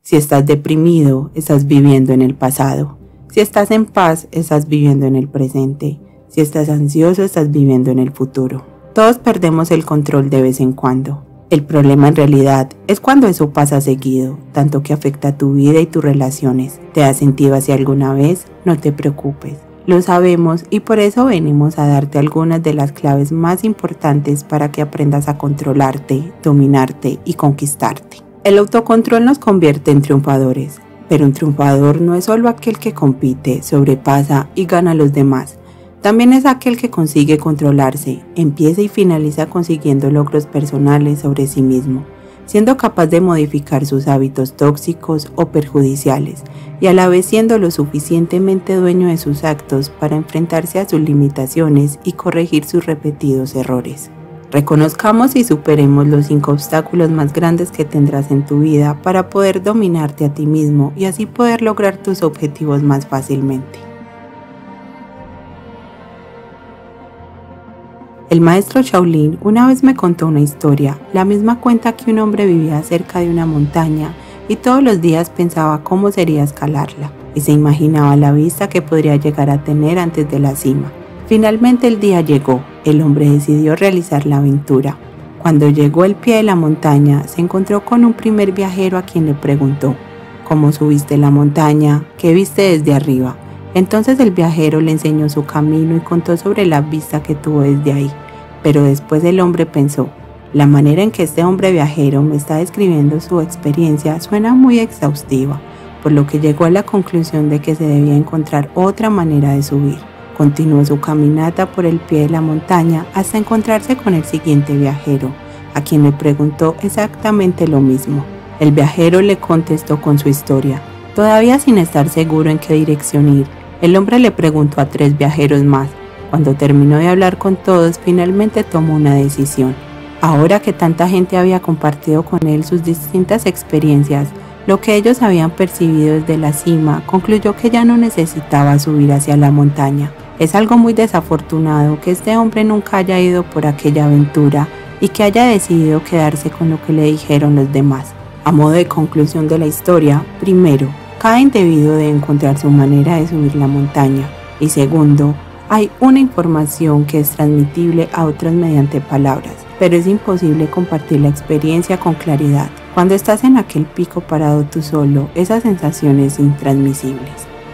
Si estás deprimido, estás viviendo en el pasado. Si estás en paz, estás viviendo en el presente. Si estás ansioso, estás viviendo en el futuro. Todos perdemos el control de vez en cuando. El problema en realidad es cuando eso pasa seguido, tanto que afecta tu vida y tus relaciones. ¿Te has sentido así alguna vez? No te preocupes. Lo sabemos y por eso venimos a darte algunas de las claves más importantes para que aprendas a controlarte, dominarte y conquistarte. El autocontrol nos convierte en triunfadores, pero un triunfador no es solo aquel que compite, sobrepasa y gana a los demás. También es aquel que consigue controlarse, empieza y finaliza consiguiendo logros personales sobre sí mismo, siendo capaz de modificar sus hábitos tóxicos o perjudiciales y a la vez siendo lo suficientemente dueño de sus actos para enfrentarse a sus limitaciones y corregir sus repetidos errores. Reconozcamos y superemos los 5 obstáculos más grandes que tendrás en tu vida para poder dominarte a ti mismo y así poder lograr tus objetivos más fácilmente. El maestro Shaolin una vez me contó una historia, la misma cuenta que un hombre vivía cerca de una montaña y todos los días pensaba cómo sería escalarla y se imaginaba la vista que podría llegar a tener antes de la cima. Finalmente el día llegó, el hombre decidió realizar la aventura. Cuando llegó al pie de la montaña se encontró con un primer viajero a quien le preguntó: ¿cómo subiste la montaña? ¿Qué viste desde arriba? Entonces el viajero le enseñó su camino y contó sobre la vista que tuvo desde ahí. Pero después el hombre pensó: la manera en que este hombre viajero me está describiendo su experiencia suena muy exhaustiva, por lo que llegó a la conclusión de que se debía encontrar otra manera de subir. Continuó su caminata por el pie de la montaña hasta encontrarse con el siguiente viajero, a quien le preguntó exactamente lo mismo. El viajero le contestó con su historia. Todavía sin estar seguro en qué dirección ir, el hombre le preguntó a 3 viajeros más. Cuando terminó de hablar con todos, finalmente tomó una decisión. Ahora que tanta gente había compartido con él sus distintas experiencias, lo que ellos habían percibido desde la cima, concluyó que ya no necesitaba subir hacia la montaña. Es algo muy desafortunado que este hombre nunca haya ido por aquella aventura y que haya decidido quedarse con lo que le dijeron los demás. A modo de conclusión de la historia, primero, cada individuo debe encontrar su manera de subir la montaña. Y segundo, hay una información que es transmitible a otros mediante palabras, pero es imposible compartir la experiencia con claridad. Cuando estás en aquel pico parado tú solo, esa sensación es intransmisible.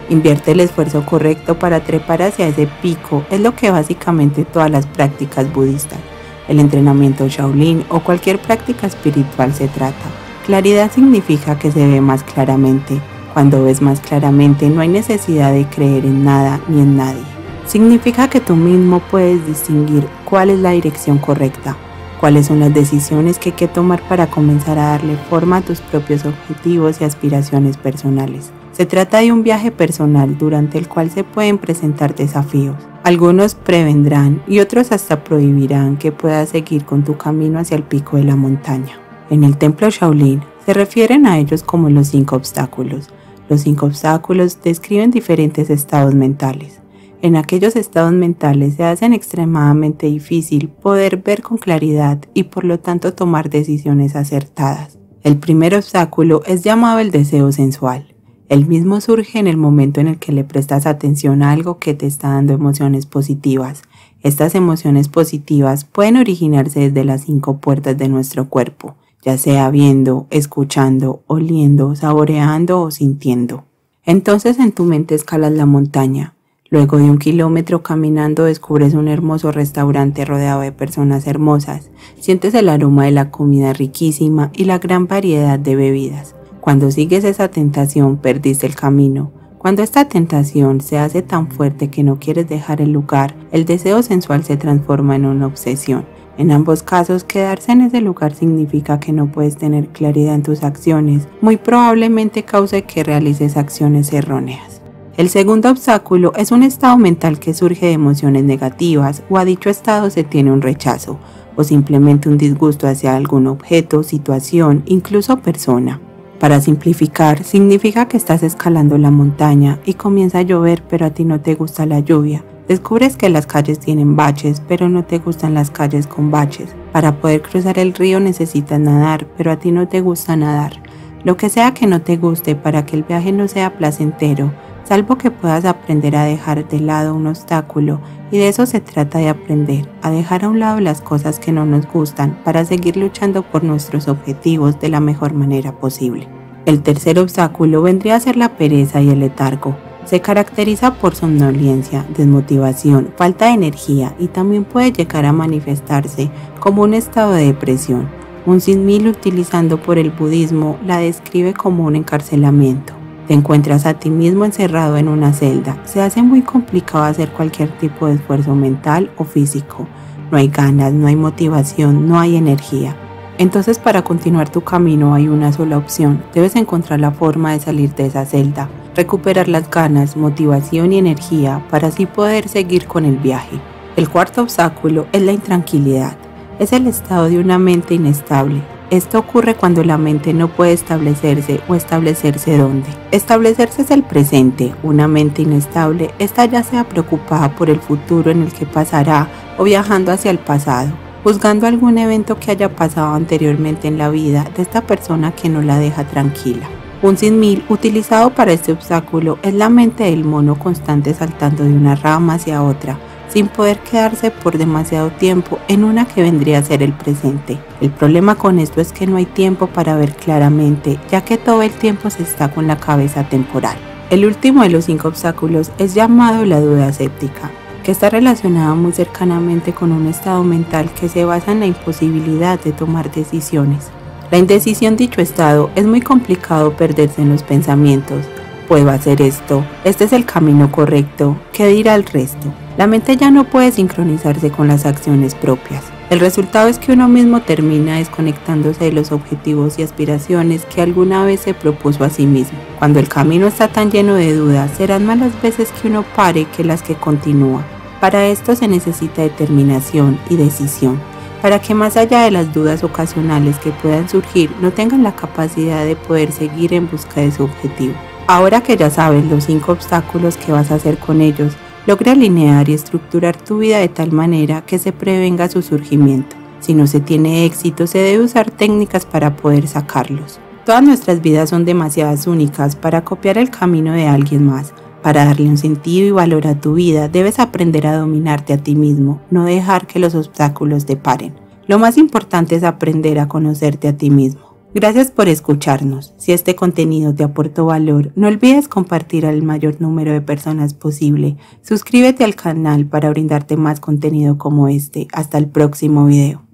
Invierte el esfuerzo correcto para trepar hacia ese pico, es lo que básicamente todas las prácticas budistas, el entrenamiento Shaolin o cualquier práctica espiritual se trata. Claridad significa que se ve más claramente. Cuando ves más claramente no hay necesidad de creer en nada ni en nadie. Significa que tú mismo puedes distinguir cuál es la dirección correcta, cuáles son las decisiones que hay que tomar para comenzar a darle forma a tus propios objetivos y aspiraciones personales. Se trata de un viaje personal durante el cual se pueden presentar desafíos. Algunos prevendrán y otros hasta prohibirán que puedas seguir con tu camino hacia el pico de la montaña. En el templo Shaolin se refieren a ellos como los 5 obstáculos. Los 5 obstáculos describen diferentes estados mentales. En aquellos estados mentales se hacen extremadamente difícil poder ver con claridad y por lo tanto tomar decisiones acertadas. El primer obstáculo es llamado el deseo sensual. El mismo surge en el momento en el que le prestas atención a algo que te está dando emociones positivas. Estas emociones positivas pueden originarse desde las 5 puertas de nuestro cuerpo, ya sea viendo, escuchando, oliendo, saboreando o sintiendo. Entonces en tu mente escalas la montaña. Luego de 1 kilómetro caminando descubres un hermoso restaurante rodeado de personas hermosas. Sientes el aroma de la comida riquísima y la gran variedad de bebidas. Cuando sigues esa tentación perdiste el camino. Cuando esta tentación se hace tan fuerte que no quieres dejar el lugar, el deseo sensual se transforma en una obsesión. En ambos casos, quedarse en ese lugar significa que no puedes tener claridad en tus acciones. Muy probablemente cause que realices acciones erróneas. El segundo obstáculo es un estado mental que surge de emociones negativas o a dicho estado se tiene un rechazo o simplemente un disgusto hacia algún objeto, situación, incluso persona. Para simplificar, significa que estás escalando la montaña y comienza a llover pero a ti no te gusta la lluvia. Descubres que las calles tienen baches pero no te gustan las calles con baches. Para poder cruzar el río necesitas nadar pero a ti no te gusta nadar. Lo que sea que no te guste para que el viaje no sea placentero, salvo que puedas aprender a dejar de lado un obstáculo, y de eso se trata de aprender, a dejar a un lado las cosas que no nos gustan para seguir luchando por nuestros objetivos de la mejor manera posible. El tercer obstáculo vendría a ser la pereza y el letargo. Se caracteriza por somnolencia, desmotivación, falta de energía y también puede llegar a manifestarse como un estado de depresión. Un sinmil utilizando por el budismo la describe como un encarcelamiento. Te encuentras a ti mismo encerrado en una celda. Se hace muy complicado hacer cualquier tipo de esfuerzo mental o físico. No hay ganas, no hay motivación, no hay energía. Entonces, para continuar tu camino hay una sola opción. Debes encontrar la forma de salir de esa celda, recuperar las ganas, motivación y energía para así poder seguir con el viaje. El cuarto obstáculo es la intranquilidad. Es el estado de una mente inestable. Esto ocurre cuando la mente no puede establecerse o establecerse dónde. Establecerse es el presente. Una mente inestable está ya sea preocupada por el futuro en el que pasará o viajando hacia el pasado, juzgando algún evento que haya pasado anteriormente en la vida de esta persona que no la deja tranquila. Un sinmil utilizado para este obstáculo es la mente del mono constante saltando de una rama hacia otra, sin poder quedarse por demasiado tiempo en una que vendría a ser el presente. El problema con esto es que no hay tiempo para ver claramente, ya que todo el tiempo se está con la cabeza temporal. El último de los 5 obstáculos es llamado la duda escéptica, que está relacionada muy cercanamente con un estado mental que se basa en la imposibilidad de tomar decisiones. La indecisión, dicho estado, es muy complicado perderse en los pensamientos. ¿Puedo hacer esto? ¿Este es el camino correcto? ¿Qué dirá el resto? La mente ya no puede sincronizarse con las acciones propias. El resultado es que uno mismo termina desconectándose de los objetivos y aspiraciones que alguna vez se propuso a sí mismo. Cuando el camino está tan lleno de dudas, serán más las veces que uno pare que las que continúa. Para esto se necesita determinación y decisión, para que más allá de las dudas ocasionales que puedan surgir, no tengan la capacidad de poder seguir en busca de su objetivo. Ahora que ya sabes los 5 obstáculos que vas a hacer con ellos, logra alinear y estructurar tu vida de tal manera que se prevenga su surgimiento. Si no se tiene éxito, se debe usar técnicas para poder sacarlos. Todas nuestras vidas son demasiadas únicas para copiar el camino de alguien más. Para darle un sentido y valor a tu vida, debes aprender a dominarte a ti mismo, no dejar que los obstáculos te paren. Lo más importante es aprender a conocerte a ti mismo. Gracias por escucharnos. Si este contenido te aportó valor, no olvides compartir al mayor número de personas posible. Suscríbete al canal para brindarte más contenido como este. Hasta el próximo video.